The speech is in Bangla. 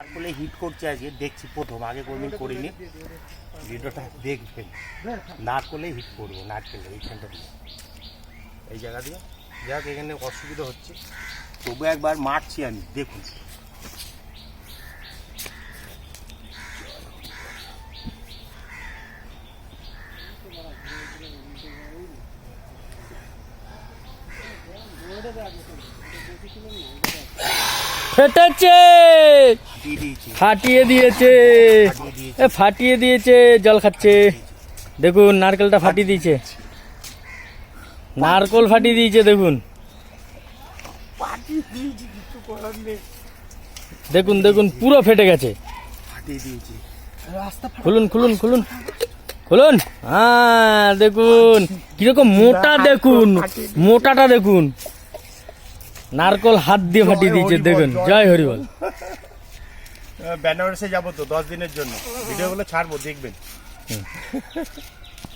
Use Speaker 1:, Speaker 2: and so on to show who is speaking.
Speaker 1: নারকোলে হিট করছে আজকে দেখছি প্রথম, আগে কোনোদিন করিনি। ভিডিওটা দেখবেন, নারকোলে হিট করবো, নারকেলে এইখানটা দিয়ে, এই জায়গা দিয়ে। যাক এখানে অসুবিধা হচ্ছে, তবু একবার মারছি আমি, দেখুন।
Speaker 2: ফেটেছে, ফাটিয়ে দিয়েছে, ফাটিয়ে দিয়েছে, জল খাচ্ছে। দেখুন নারকেলটা ফাটিয়ে দিয়েছে, নারকেল ফাটিয়ে দিয়েছে। দেখুন দেখুন দেখুন পুরো ফেটে গেছে। খুলুন খুলুন খুলুন খুলুন। হ্যাঁ দেখুন কিরকম মোটা, দেখুন মোটাটা দেখুন। নারকেল হাত দিয়ে ফাটিয়ে দিয়েছে। দেখুন, জয় হরিবল।
Speaker 1: বেনারসে যাবো তো 10 দিনের জন্য, ভিডিওগুলো ছাড়বো, দেখবেন।